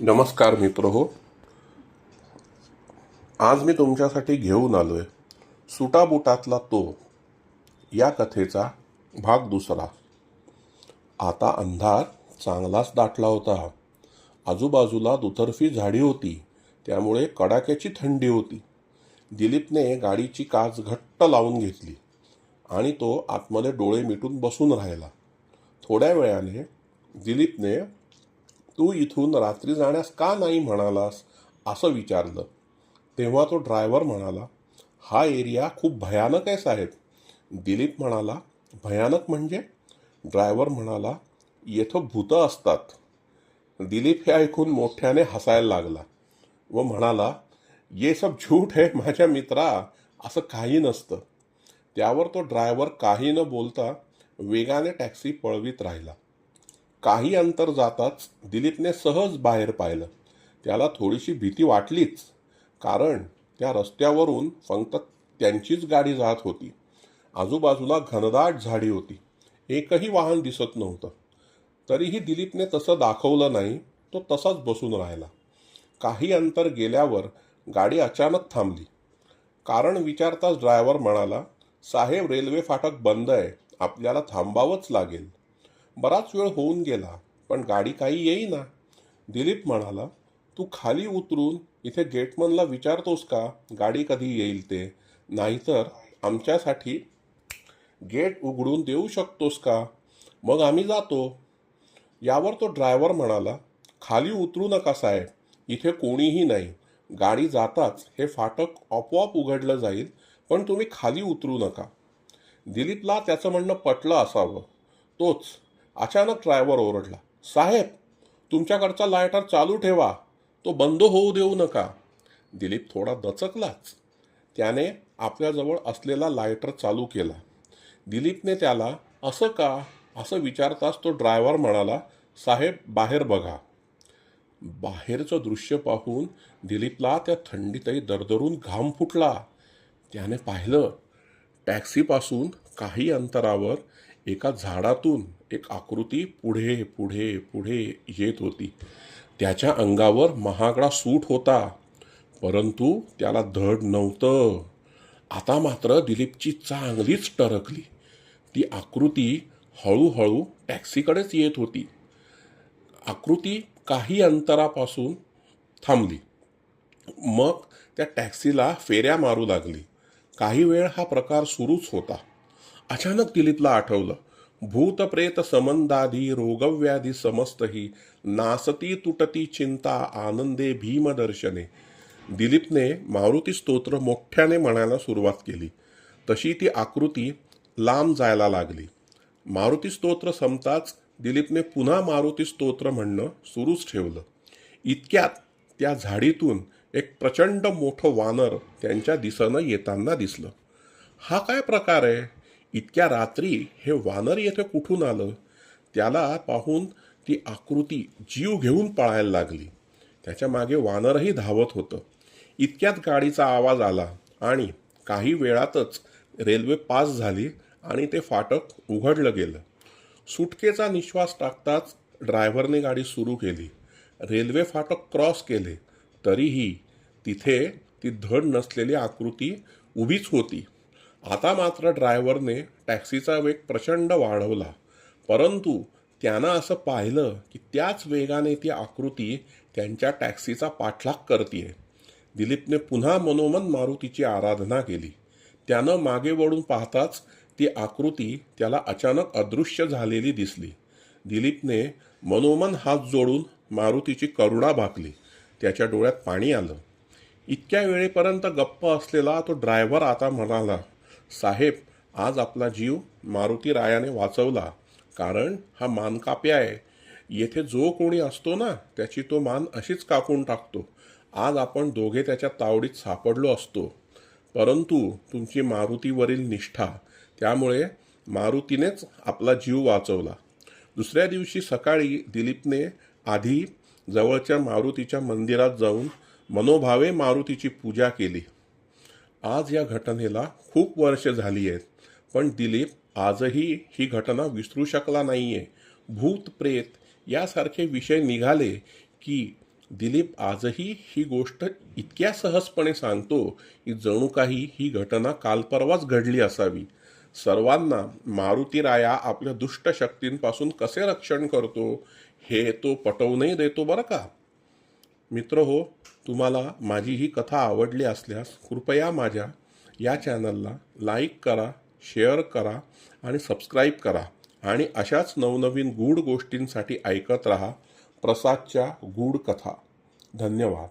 नमस्कार मित्रहो. आज मी तुमच्यासाठी घेऊन आलोय सुटाबुटातला तो या कथेचा भाग दुसरा. आता अंधार चांगलाच दाटला होता. आजूबाजूला दुतर्फी झाडी होती, त्यामुळे कडाक्याची थंडी होती. दिलीपने गाडीची काच घट्ट लावून घेतली आणि तो आतमध्ये डोळे मिटून बसून राहिला. थोड्या वेळाने दिलीपने तू इथून रात्री जाण्यास का नाही म्हणालास असं विचारलं. तेव्हा तो ड्रायव्हर म्हणाला, हा एरिया खूप भयानक आहे साहेब. दिलीप म्हणाला, भयानक म्हणजे? ड्रायव्हर म्हणाला, येथं भूतं असतात. दिलीप हे ऐकून मोठ्याने हसायला लागला व म्हणाला, ये सब झूठ है माझ्या मित्रा, असं काही नसतं. त्यावर तो ड्रायव्हर काही न बोलता वेगाने टॅक्सी पळवीत राहिला. काही अंतर जाताच दिलीपने सहज बाहेर पाहिलं. त्याला थोडीशी भीती वाटलीच, कारण त्या रस्त्यावरून फक्त त्यांचीच गाडी जात होती. आजूबाजूला घनदाट झाडी होती. एकही वाहन दिसत नव्हतं. तरीही दिलीपने तसं दाखवलं नाही. तो तसाच बसून राहिला. काही अंतर गेल्यावर गाडी अचानक थांबली. कारण विचारताच ड्रायव्हर म्हणाला, साहेब रेल्वे फाटक बंद आहे, आपल्याला थांबावंच लागेल. बराच वेळ होऊन गेला, पण गाडी काही येईना. दिलीप म्हणाला, तू खाली उतरून इथे गेटमनला विचारतोस का गाडी कधी येईल ते? नाहीतर आमच्यासाठी गेट उघडून देऊ शकतोस का? मग आम्ही जातो. यावर तो ड्रायव्हर म्हणाला, खाली उतरू नका साहेब, इथे कोणीही नाही. गाडी जाताच हे फाटक आपोआप उघडलं जाईल, पण तुम्ही खाली उतरू नका. दिलीपला त्याचं म्हणणं पटलं असावं. तोच अचानक ड्रायव्हर ओरडला, साहेब तुमच्याकडचा लायटर चालू ठेवा, तो बंद होऊ देऊ नका. दिलीप थोडा दचकलाच. त्याने आपल्याजवळ असलेला लायटर चालू केला. दिलीपने त्याला असं का असं विचारताच तो ड्रायव्हर म्हणाला, साहेब बाहेर बघा. बाहेरचं दृश्य पाहून दिलीपला त्या थंडीतही दरदरून घाम फुटला. त्याने पाहिलं, टॅक्सीपासून काही अंतरावर एका झाडातून एक आकृती पुढे पुढे पुढे येत होती. त्याच्या अंगावर महागडा सूट होता, परंतु त्याला धड नव्हतं. आता मात्र दिलीपची चांगलीच टरकली. ती आकृती हळूहळू टॅक्सीकडेच येत होती. आकृती काही अंतरापासून थांबली. मग त्या टॅक्सीला फेऱ्या मारू लागली. काही वेळ हा प्रकार सुरूच होता. अचानक दिलीपला आठवलं, भूतप्रेत संबंधाधी रोगव्याधी समस्तही नासती तुटती चिंता आनंदे भीमदर्शने. दिलीपने मारुती स्तोत्र मोठ्याने म्हणायला सुरुवात केली. तशी ती आकृती लांब जायला लागली. मारुती स्तोत्र संपताच दिलीपने पुन्हा मारुती स्तोत्र म्हणणं सुरूच ठेवलं. इतक्यात त्या झाडीतून एक प्रचंड मोठं वानर त्यांच्या दिशेनं येताना दिसलं. हा काय प्रकार आहे? इतक्या रात्री हे वानर येथे कुठून आलं? त्याला पाहून ती आकृती जीव घेऊन पळायला लागली. त्याच्या मागे वानरही धावत होतं. इतक्यात गाडीचा आवाज आला आणि काही वेळातच रेल्वे पास झाली आणि ते फाटक उघडलं गेलं. सुटकेचा निश्वास टाकताच ड्रायव्हरने गाडी सुरू केली. रेल्वे फाटक क्रॉस केले, तरीही तिथे ती धड नसलेली आकृती उभीच होती. आता मात्र ड्रायव्हरने टॅक्सीचा वेग प्रचंड वाढवला, परंतु त्यानं असं पाहिलं की त्याच वेगाने ती आकृती त्यांच्या टॅक्सीचा पाठलाग करतीये. दिलीपने पुन्हा मनोमन मारुतीची आराधना केली. त्यानं मागे वळून पाहताच ती आकृती त्याला अचानक अदृश्य झालेली दिसली. दिलीपने मनोमन हात जोडून मारुतीची करुणा भाकली. त्याच्या डोळ्यात पाणी आलं. इतक्या वेळेपर्यंत गप्प असलेला तो ड्रायव्हर आता म्हणाला, साहेब आज आपला जीव मारुती रायाने वाचवला, कारण हा मानकाप्या आहे. येथे जो कोणी असतो ना, त्याची तो मान अशीच कापून टाकतो. आज आपण दोघे त्याच्या तावडीत सापडलो असतो, परंतु तुमची मारुतीवरील निष्ठा, त्यामुळे मारुतीनेच आपला जीव वाचवला. दुसऱ्या दिवशी सकाळी दिलीपने आधी जवळच्या मारुतीच्या मंदिरात जाऊन मनोभावे मारुतीची पूजा केली. आज या घटनेला खूप वर्ष झाली आहेत, पण दिलीप आजही ही घटना विसरू शकला नाहीये. भूत प्रेत यासारखे विषय निघाले की दिलीप आजही ही गोष्ट इतक्या सहजपणे सांगतो की जणू काही ही घटना काल परवाच घडली असावी. सर्वांना मारुती राया आपल्या दुष्ट शक्तींपासून कसे रक्षण करतो हे तो पटवूनही देतो बरं का. मित्र हो, तुम्हाला माझी ही कथा आवडली असल्यास कृपया माझ्या या चॅनलला लाईक करा, शेअर करा आणि सबस्क्राईब करा आणि अशाच नवनवीन गूढ गोष्टींसाठी ऐकत रहा प्रसादच्या गूढ कथा. धन्यवाद.